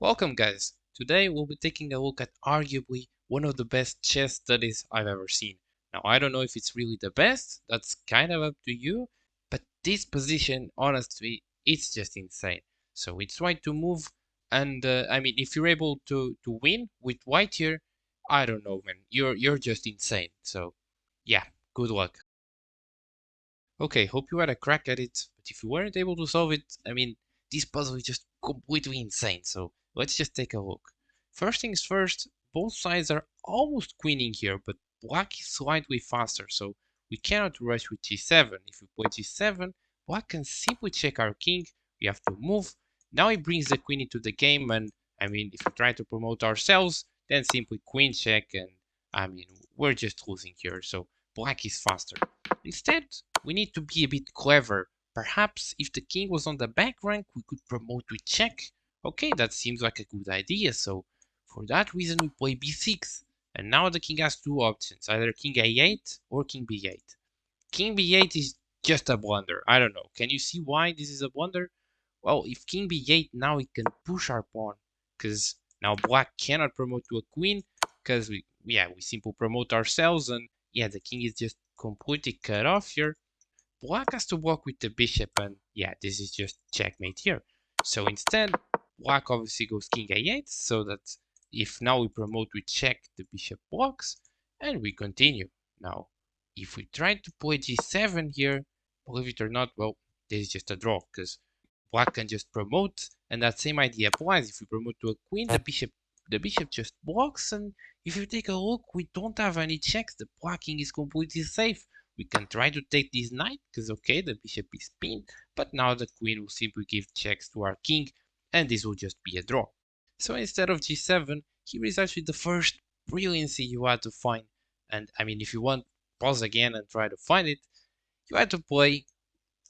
Welcome guys! Today we'll be taking a look at arguably one of the best chess studies I've ever seen. Now I don't know if it's really the best, that's kind of up to you, but this position honestly it's just insane. So we try to move and if you're able to win with white here, I don't know man, you're just insane. So yeah, good luck. Okay, hope you had a crack at it, but if you weren't able to solve it, this puzzle is just completely insane, so let's just take a look. First things first, both sides are almost queening here, but black is slightly faster, so we cannot rush with g7. If we play g7, black can simply check our king, we have to move. Now he brings the queen into the game, and if we try to promote ourselves, then simply queen check, and we're just losing here, so black is faster. Instead, we need to be a bit clever. Perhaps if the king was on the back rank, we could promote with check. Okay, that seems like a good idea, so for that reason we play b6. And now the king has two options, either king a8 or king b8. King b8 is just a blunder, I don't know. Can you see why this is a blunder? Well, if king b8, now we can push our pawn, because now black cannot promote to a queen, because we simply promote ourselves, and yeah, the king is just completely cut off here. Black has to walk with the bishop, and yeah, this is just checkmate here. So instead, black obviously goes king a8, so that if now we promote with check, the bishop blocks, and we continue. Now, if we try to play g7 here, believe it or not, well, this is just a draw, because black can just promote, and that same idea applies. If we promote to a queen, the bishop just blocks, and if you take a look, we don't have any checks. The blocking is completely safe. We can try to take this knight, because okay, the bishop is pinned, but now the queen will simply give checks to our king, and this will just be a draw. So instead of g7, here is actually the first brilliancy you had to find. And if you want, pause again and try to find it. You had to play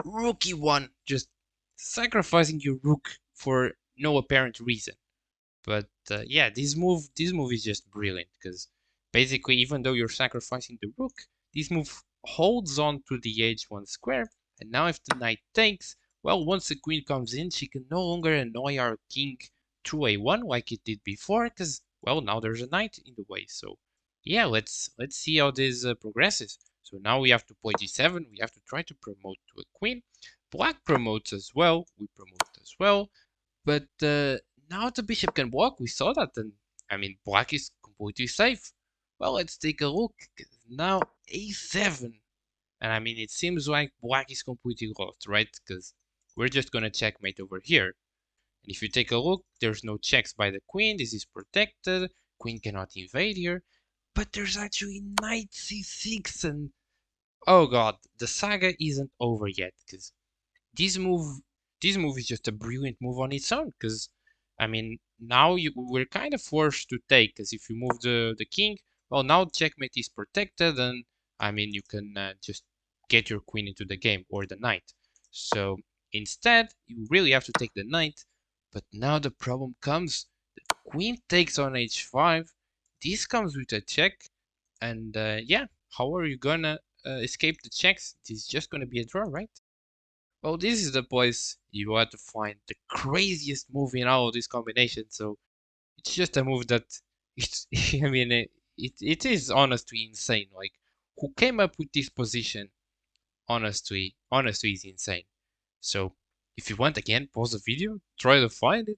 rook e1, just sacrificing your rook for no apparent reason. But yeah, this move is just brilliant, because basically, even though you're sacrificing the rook, this move holds on to the h1 square, and now if the knight takes, well, once the queen comes in, she can no longer annoy our king through a1 like it did before, because well, now there's a knight in the way. So yeah, let's see how this progresses. So now we have to play g7, we have to try to promote to a queen. Black promotes as well, we promote as well, but now the bishop can walk. We saw that, and black is completely safe. Well, let's take a look. Now a7, and it seems like black is completely lost, right? Because we're just gonna checkmate over here. And if you take a look, there's no checks by the queen. This is protected. Queen cannot invade here. But there's actually knight c6, and oh god, the saga isn't over yet, because this move this move is just a brilliant move on its own, because now we're kind of forced to take, because if you move the king, well, now checkmate is protected, and you can just get your queen into the game, or the knight. So instead you really have to take the knight, but now the problem comes. The queen takes on h5, this comes with a check, and yeah, how are you gonna escape the checks? This is just gonna be a draw, right? Well, this is the place you have to find the craziest move in all of this combination. So it's just a move that it's it is honestly insane. Like, who came up with this position? Honestly is insane. So if you want, again, pause the video, try to find it.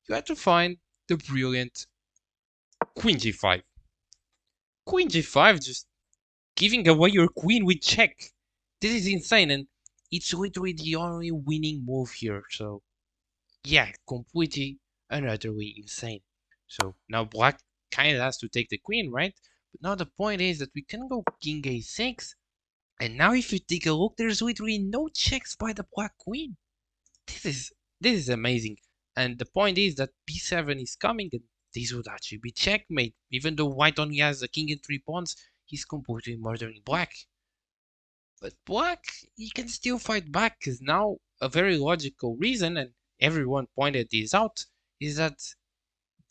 You have to find the brilliant Queen G5. Queen G5, just giving away your queen with check. This is insane, and it's literally the only winning move here. So yeah, completely and utterly insane. So now black kind of has to take the queen, right? But now the point is that we can go king a6, and now if you take a look, there's literally no checks by the black queen. This is this is amazing. And the point is that b7 is coming, and this would actually be checkmate. Even though white only has a king and 3 pawns, he's completely murdering black. But black, he can still fight back, because now a very logical reason, and everyone pointed this out, is that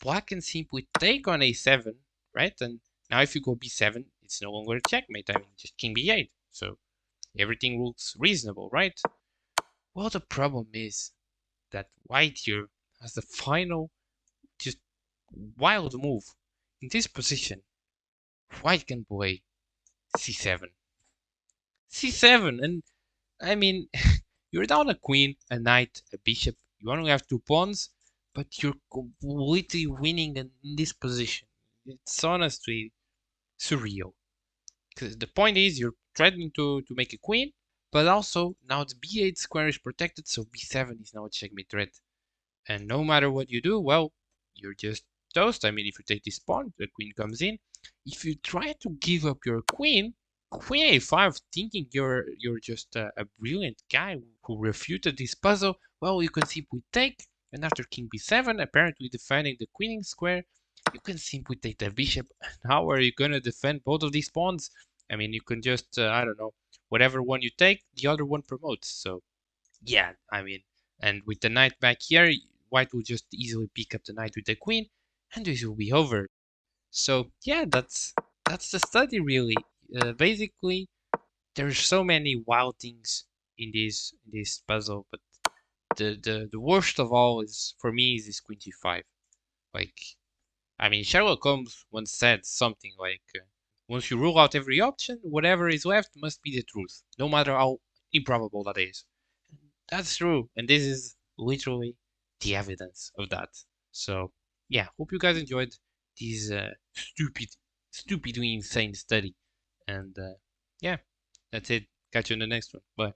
black can simply take on a7, right? And now if you go b7, it's no longer a checkmate. Just king b8. So everything looks reasonable, right? Well, the problem is that white here has the final wild move. In this position, white can play c7. c7, and I mean, you're down a queen, a knight, a bishop. You only have 2 pawns, but you're completely winning in this position. It's honestly surreal. Because the point is, you're threatening to make a queen, but also now the b8 square is protected, so b7 is now a checkmate threat. And no matter what you do, well, you're just toast. I mean, if you take this pawn, the queen comes in. If you try to give up your queen, queen a5, thinking you're just a brilliant guy who refuted this puzzle, well, you can simply take, and after king b7, apparently defending the queening square, you can simply take the bishop. And how are you gonna defend both of these pawns? I mean, you can just, I don't know, whatever one you take, the other one promotes. So yeah, I mean, and with the knight back here, white will just easily pick up the knight with the queen, and this will be over. So yeah, that's the study really. Basically, there's so many wild things in this puzzle, but the worst of all is for me is this queen g5. Like, I mean, Sherlock Holmes once said something like, once you rule out every option, whatever is left must be the truth, no matter how improbable that is. That's true, and this is literally the evidence of that. So, yeah, hope you guys enjoyed this stupidly insane study. And yeah, that's it. Catch you in the next one. Bye.